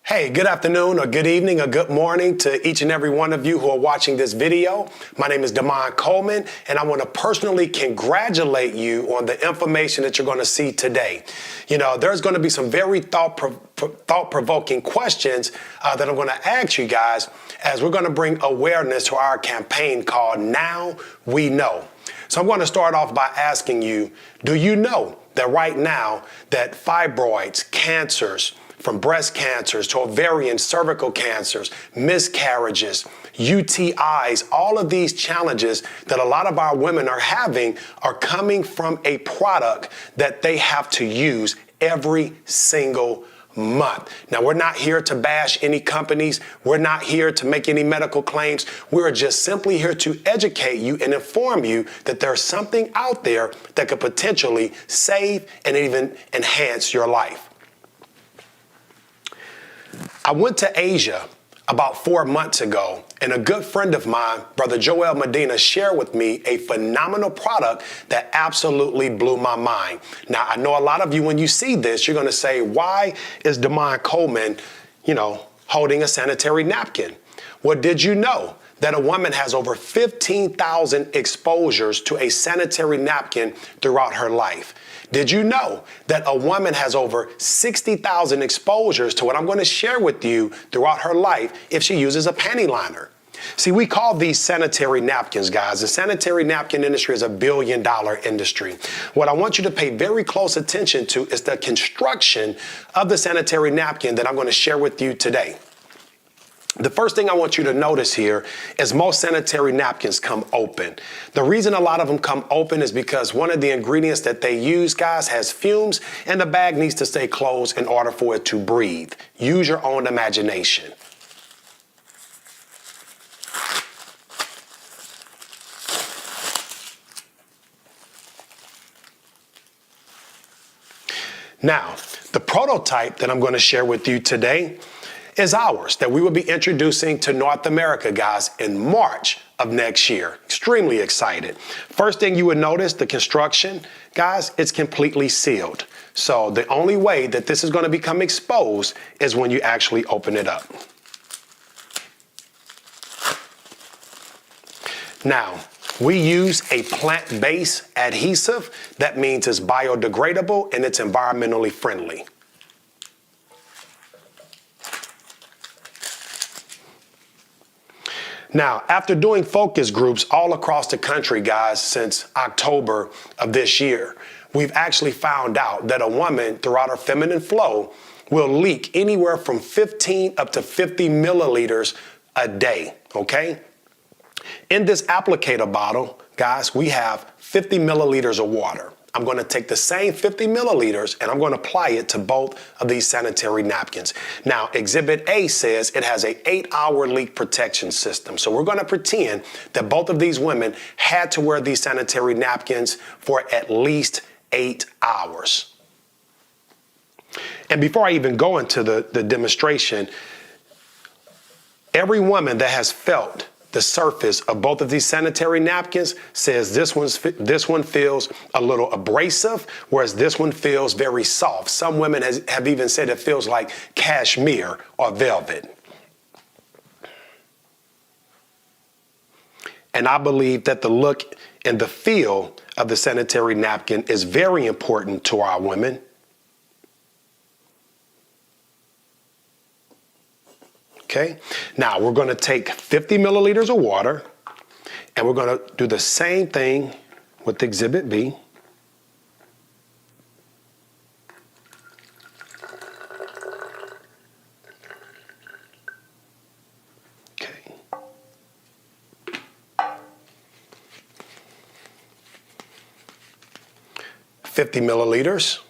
Hey, good afternoon or good evening or good morning to each and every one of you who are watching this video. My name is Damon Coleman, and I want to personally congratulate you on the information that you're going to see today. You know, there's going to be some very thought-provoking questions that I'm going to ask you guys as we're going to bring awareness to our campaign called Now We Know. So I'm going to start off by asking you, do you know that right now that fibroids, cancers, from breast cancers to ovarian, cervical cancers, miscarriages, UTIs, all of these challenges that a lot of our women are having are coming from a product that they have to use every single month. Now, we're not here to bash any companies. We're not here to make any medical claims. We're just simply here to educate you and inform you that there's something out there that could potentially save and even enhance your life. I went to Asia about 4 months ago, and a good friend of mine, Brother Joel Medina, shared with me a phenomenal product that absolutely blew my mind. Now, I know a lot of you, when you see this, you're going to say, why is Damon Coleman, holding a sanitary napkin? Well, did you know that a woman has over 15,000 exposures to a sanitary napkin throughout her life? Did you know that a woman has over 60,000 exposures to what I'm going to share with you throughout her life if she uses a panty liner? See, we call these sanitary napkins, guys. The sanitary napkin industry is $1 billion industry. What I want you to pay very close attention to is the construction of the sanitary napkin that I'm going to share with you today. The first thing I want you to notice here is most sanitary napkins come open. The reason a lot of them come open is because one of the ingredients that they use, guys, has fumes, and the bag needs to stay closed in order for it to breathe. Use your own imagination. Now, the prototype that I'm going to share with you today is ours, that we will be introducing to North America, guys, in March of next year. Extremely excited. First thing you would notice, the construction, guys, it's completely sealed. So the only way that this is going to become exposed is when you actually open it up. Now, we use a plant-based adhesive. That means it's biodegradable and it's environmentally friendly. Now, after doing focus groups all across the country, guys, since October of this year, we've actually found out that a woman throughout her feminine flow will leak anywhere from 15 up to 50 milliliters a day, okay? In this applicator bottle, guys, we have 50 milliliters of water. I'm going to take the same 50 milliliters and I'm going to apply it to both of these sanitary napkins. Now, Exhibit A says it has an 8-hour leak protection system. So we're going to pretend that both of these women had to wear these sanitary napkins for at least 8 hours. And before I even go into the demonstration, every woman that has felt the surface of both of these sanitary napkins says this one feels a little abrasive, whereas this one feels very soft. Some women have even said it feels like cashmere or velvet. And I believe that the look and the feel of the sanitary napkin is very important to our women. Okay, now we're going to take 50 milliliters of water and we're going to do the same thing with Exhibit B. Okay. $50 milliliters.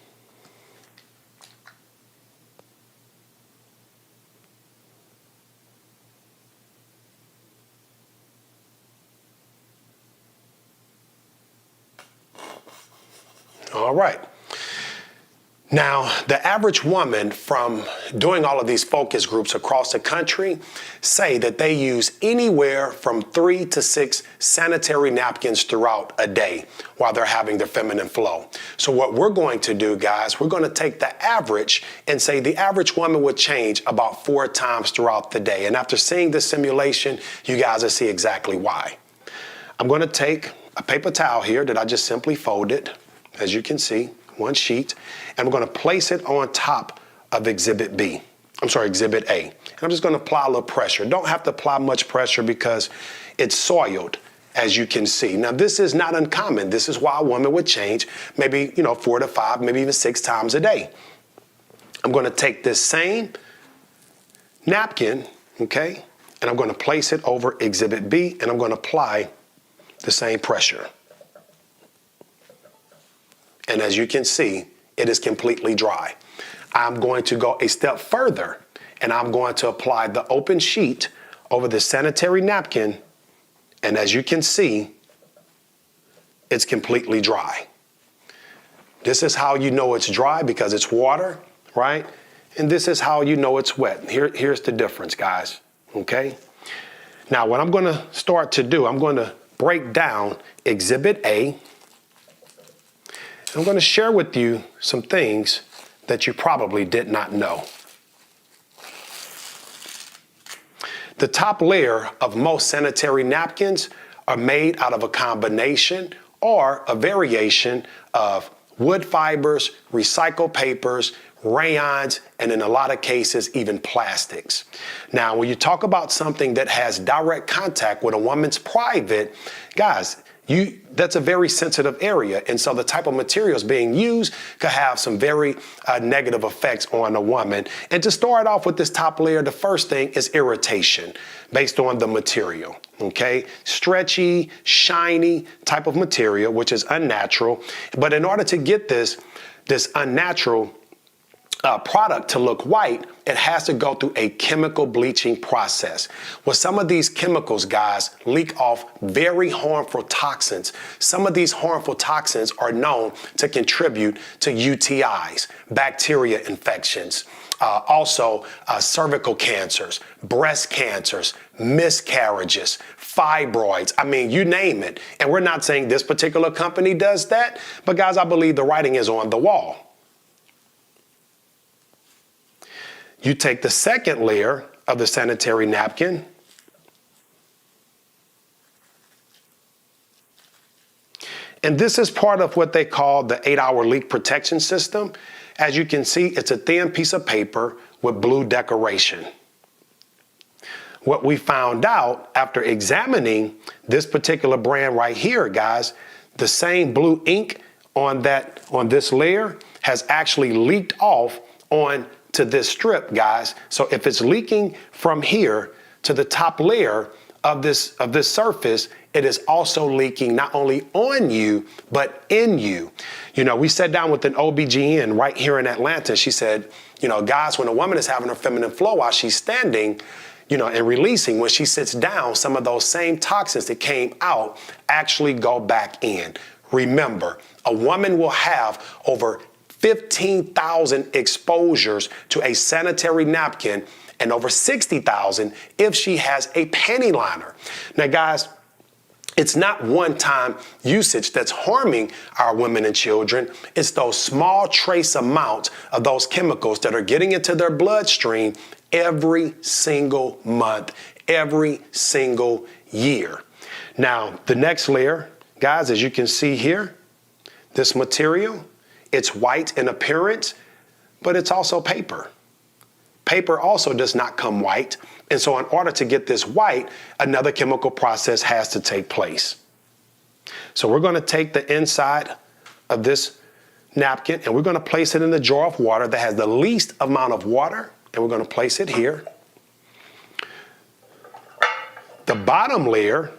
All right. Now, the average woman from doing all of these focus groups across the country say that they use anywhere from 3 to 6 sanitary napkins throughout a day while they're having their feminine flow. So what we're going to do, guys, we're going to take the average and say the average woman would change about 4 times throughout the day. And after seeing this simulation, you guys will see exactly why. I'm going to take a paper towel here that I just simply folded, as you can see. One sheet, and we're going to place it on top of Exhibit A. And I'm just going to apply a little pressure. Don't have to apply much pressure because it's soiled, as you can see. Now, this is not uncommon. This is why a woman would change maybe, 4 to 5, maybe even 6 times a day. I'm going to take this same napkin, okay, and I'm going to place it over Exhibit B, and I'm going to apply the same pressure. And as you can see, it is completely dry. I'm going to go a step further, and I'm going to apply the open sheet over the sanitary napkin. And as you can see, it's completely dry. This is how you know it's dry, because it's water, right? And this is how you know it's wet. Here's the difference, guys, okay? Now, what I'm going to start to do, I'm going to break down Exhibit A. I'm going to share with you some things that you probably did not know. The top layer of most sanitary napkins are made out of a combination or a variation of wood fibers, recycled papers, rayons, and in a lot of cases, even plastics. Now, when you talk about something that has direct contact with a woman's private, guys, that's a very sensitive area. And so the type of materials being used could have some very negative effects on a woman. And to start off with this top layer, the first thing is irritation based on the material, okay? Stretchy, shiny type of material, which is unnatural. But in order to get this unnatural product to look white, it has to go through a chemical bleaching process. Well, some of these chemicals, guys, leak off very harmful toxins. Some of these harmful toxins are known to contribute to UTIs, bacteria infections, also cervical cancers, breast cancers, miscarriages, fibroids. I mean, you name it. And we're not saying this particular company does that, but guys, I believe the writing is on the wall. You take the second layer of the sanitary napkin, and this is part of what they call the 8-hour leak protection system. As you can see, it's a thin piece of paper with blue decoration. What we found out after examining this particular brand right here, guys, the same blue ink on this layer has actually leaked off on to this strip, guys. So if it's leaking from here to the top layer of this surface, it is also leaking not only on you, but in you. We sat down with an OBGYN right here in Atlanta. She said, guys, when a woman is having her feminine flow while she's standing, and releasing, when she sits down, some of those same toxins that came out actually go back in. Remember, a woman will have over 15,000 exposures to a sanitary napkin and over 60,000 if she has a panty liner. Now, guys, it's not one-time usage that's harming our women and children. It's those small trace amounts of those chemicals that are getting into their bloodstream every single month, every single year. Now, the next layer, guys, as you can see here, this material, it's white in appearance, but it's also paper. Paper also does not come white. And so in order to get this white, another chemical process has to take place. So we're going to take the inside of this napkin and we're going to place it in the jar of water that has the least amount of water. And we're going to place it here. The bottom layer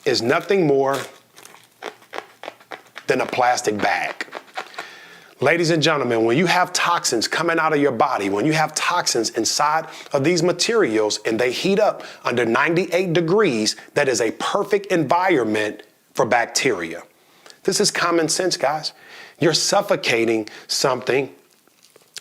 is nothing more than a plastic bag. Ladies and gentlemen, when you have toxins coming out of your body, when you have toxins inside of these materials and they heat up under 98 degrees, that is a perfect environment for bacteria. This is common sense, guys. You're suffocating something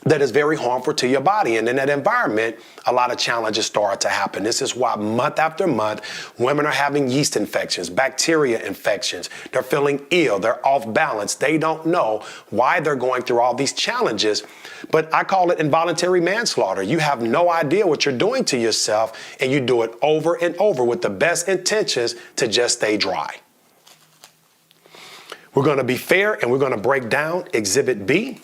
that is very harmful to your body. And in that environment, a lot of challenges start to happen. This is why month after month, women are having yeast infections, bacteria infections. They're feeling ill. They're off balance. They don't know why they're going through all these challenges. But I call it involuntary manslaughter. You have no idea what you're doing to yourself, and you do it over and over with the best intentions to just stay dry. We're going to be fair, and we're going to break down Exhibit B.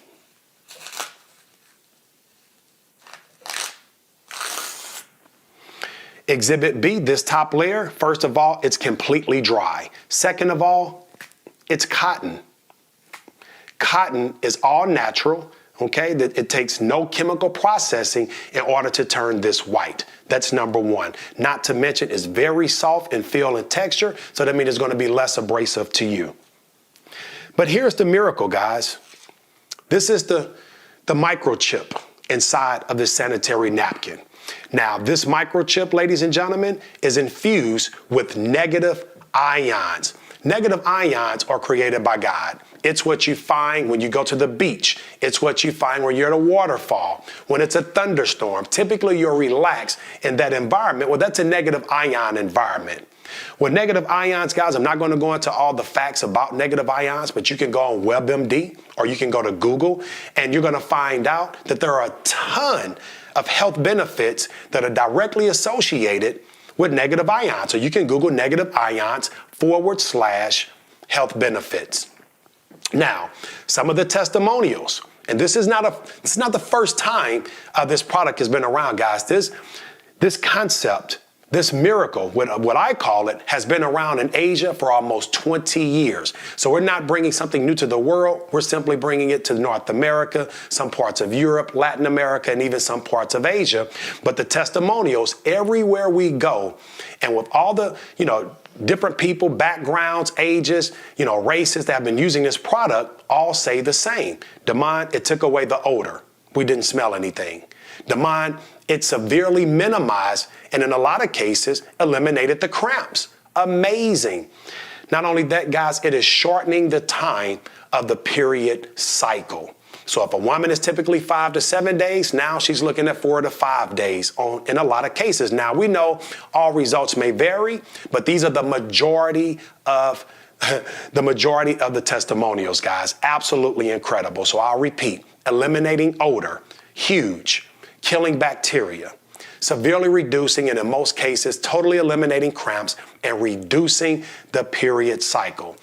Exhibit B, this top layer, first of all, it's completely dry. Second of all, it's cotton. Cotton is all natural, okay? It takes no chemical processing in order to turn this white. That's number one. Not to mention it's very soft in feel and texture, so that means it's going to be less abrasive to you. But here's the miracle, guys. This is the microchip inside of this sanitary napkin. Now, this microchip, ladies and gentlemen, is infused with negative ions. Negative ions are created by God. It's what you find when you go to the beach. It's what you find when you're at a waterfall, when it's a thunderstorm. Typically, you're relaxed in that environment. Well, that's a negative ion environment. With negative ions, guys, I'm not going to go into all the facts about negative ions, but you can go on WebMD or you can go to Google, and you're going to find out that there are a ton of health benefits that are directly associated with negative ions. So you can Google negative ions /health benefits. Now, some of the testimonials, and this is not the first time this product has been around, guys. This concept, this miracle, what I call it, has been around in Asia for almost 20 years. So we're not bringing something new to the world. We're simply bringing it to North America, some parts of Europe, Latin America, and even some parts of Asia. But the testimonials everywhere we go, and with all the, different people, backgrounds, ages, races that have been using this product, all say the same. Damon, it took away the odor. We didn't smell anything. Damon, it severely minimized and in a lot of cases eliminated the cramps. Amazing. Not only that, guys, it is shortening the time of the period cycle. So if a woman is typically 5 to 7 days, now she's looking at 4 to 5 days in a lot of cases. Now we know all results may vary, but these are the majority of the testimonials, guys. Absolutely incredible. So I'll repeat, eliminating odor, huge. Killing bacteria, severely reducing, and in most cases, totally eliminating cramps and reducing the period cycle.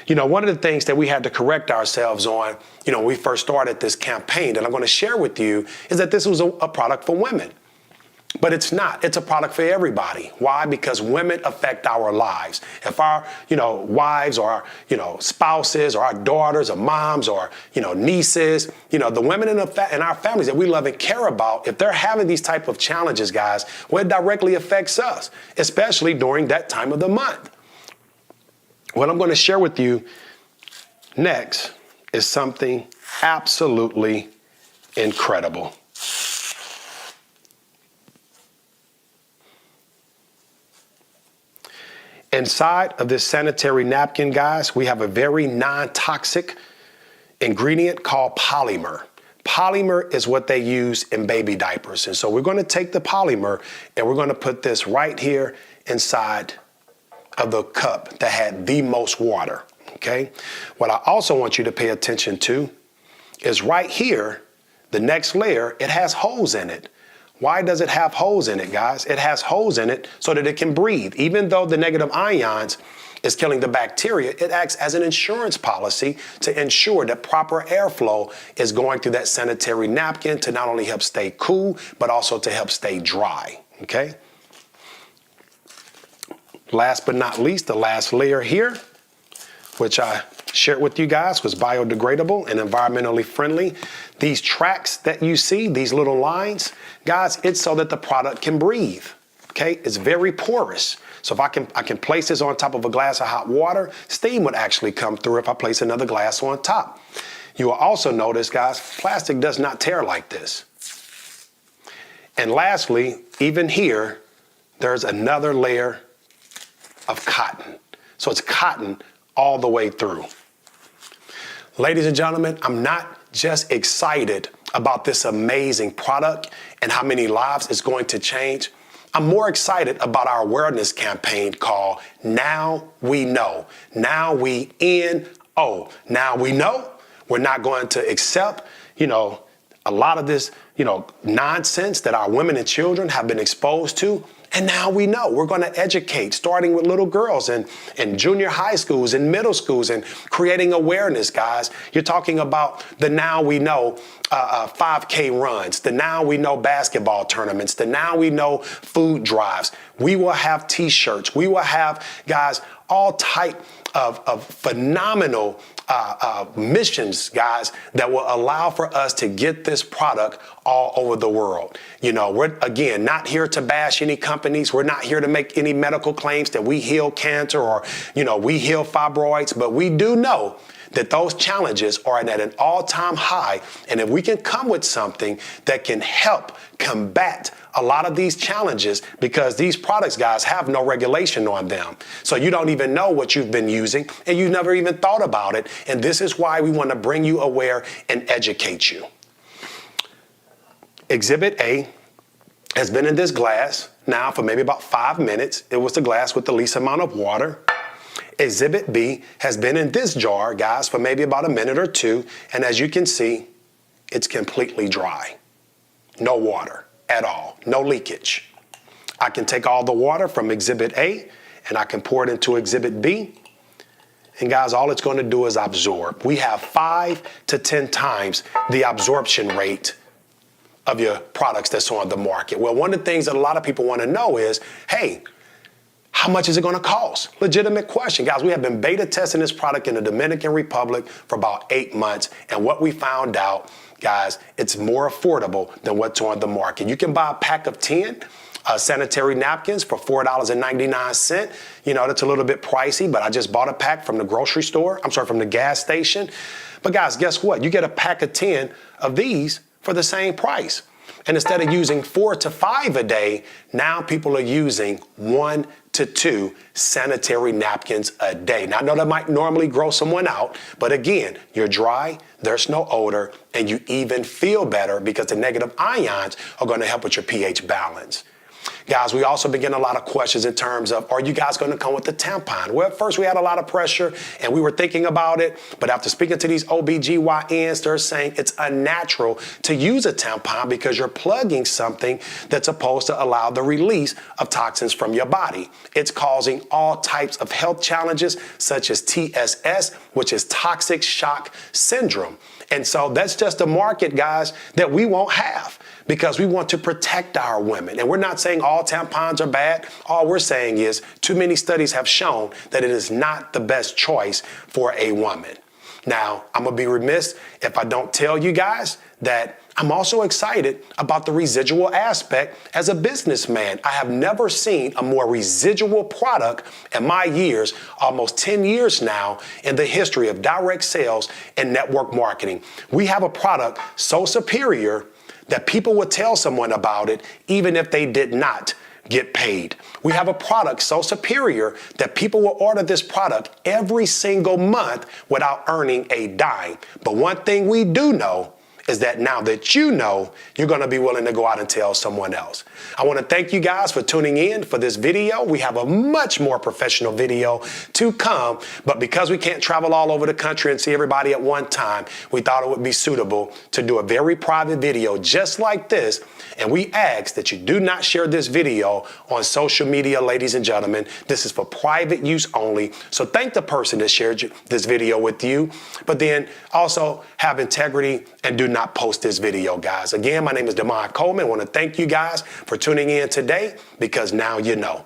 One of the things that we had to correct ourselves on, when we first started this campaign that I'm going to share with you, is that this was a product for women. But it's not. It's a product for everybody. Why? Because women affect our lives. If our, wives or our, spouses or our daughters or moms or, nieces, the women in our families that we love and care about, if they're having these type of challenges, guys, well, it directly affects us, especially during that time of the month. What I'm going to share with you next is something absolutely incredible. Inside of this sanitary napkin, guys, we have a very non-toxic ingredient called polymer. Polymer is what they use in baby diapers. And so we're going to take the polymer and we're going to put this right here inside of the cup that had the most water. Okay. What I also want you to pay attention to is right here, the next layer, it has holes in it. Why does it have holes in it, guys? It has holes in it so that it can breathe. Even though the negative ions is killing the bacteria, it acts as an insurance policy to ensure that proper airflow is going through that sanitary napkin to not only help stay cool, but also to help stay dry, okay? Last but not least, the last layer here, which I shared with you guys, was biodegradable and environmentally friendly. These tracks that you see, these little lines, guys, it's so that the product can breathe, okay? It's very porous. So if I can place this on top of a glass of hot water, steam would actually come through if I place another glass on top. You will also notice, guys, plastic does not tear like this. And lastly, even here, there's another layer of cotton. So it's cotton all the way through. Ladies and gentlemen, I'm not just excited about this amazing product and how many lives it's going to change. I'm more excited about our awareness campaign called Now We Know. Now we N-O. Now we know we're not going to accept, a lot of this, nonsense that our women and children have been exposed to. And now we know we're going to educate, starting with little girls in junior high schools and middle schools, and creating awareness, guys. You're talking about the Now We Know 5K runs, the Now We Know basketball tournaments, the Now We Know food drives. We will have T-shirts. We will have, guys, all type of phenomenal missions, guys, that will allow for us to get this product all over the world. We're, again, not here to bash any companies. We're not here to make any medical claims that we heal cancer or, we heal fibroids, but we do know that those challenges are at an all-time high. And if we can come with something that can help combat a lot of these challenges, because these products, guys, have no regulation on them. So you don't even know what you've been using, and you've never even thought about it. And this is why we want to bring you aware and educate you. Exhibit A has been in this glass now for maybe about 5 minutes. It was the glass with the least amount of water. Exhibit B has been in this jar, guys, for maybe about a minute or two. And as you can see, it's completely dry. No water at all, no leakage. I can take all the water from Exhibit A and I can pour it into Exhibit B. And guys, all it's going to do is absorb. We have 5 to 10 times the absorption rate of your products that's on the market. Well, one of the things that a lot of people want to know is, hey, how much is it going to cost? Legitimate question. Guys, we have been beta testing this product in the Dominican Republic for about 8 months. And what we found out, guys, it's more affordable than what's on the market. You can buy a pack of 10 sanitary napkins for $4.99. That's a little bit pricey, but I just bought a pack from the grocery store. From the gas station. But guys, guess what? You get a pack of 10 of these for the same price. And instead of using 4 to 5 a day, now people are using 1 to 2 sanitary napkins a day. Now, I know that might normally gross someone out, but again, you're dry, there's no odor, and you even feel better because the negative ions are going to help with your pH balance. Guys, we also begin a lot of questions in terms of, are you guys going to come with the tampon? Well, at first we had a lot of pressure and we were thinking about it. But after speaking to these OBGYNs, they're saying it's unnatural to use a tampon because you're plugging something that's supposed to allow the release of toxins from your body. It's causing all types of health challenges such as TSS, which is toxic shock syndrome. And so that's just a market, guys, that we won't have, because we want to protect our women. And we're not saying all tampons are bad. All we're saying is too many studies have shown that it is not the best choice for a woman. Now, I'm going to be remiss if I don't tell you guys that I'm also excited about the residual aspect as a businessman. I have never seen a more residual product in my years, almost 10 years now, in the history of direct sales and network marketing. We have a product so superior that people would tell someone about it even if they did not get paid. We have a product so superior that people will order this product every single month without earning a dime. But one thing we do know is that now that you know, you're going to be willing to go out and tell someone else. I want to thank you guys for tuning in for this video. We have a much more professional video to come, but because we can't travel all over the country and see everybody at one time, we thought it would be suitable to do a very private video just like this. And we ask that you do not share this video on social media, ladies and gentlemen. This is for private use only. So thank the person that shared this video with you, but then also have integrity and do not post this video, guys. Again, my name is Damon Coleman. I want to thank you guys for tuning in today, because now you know.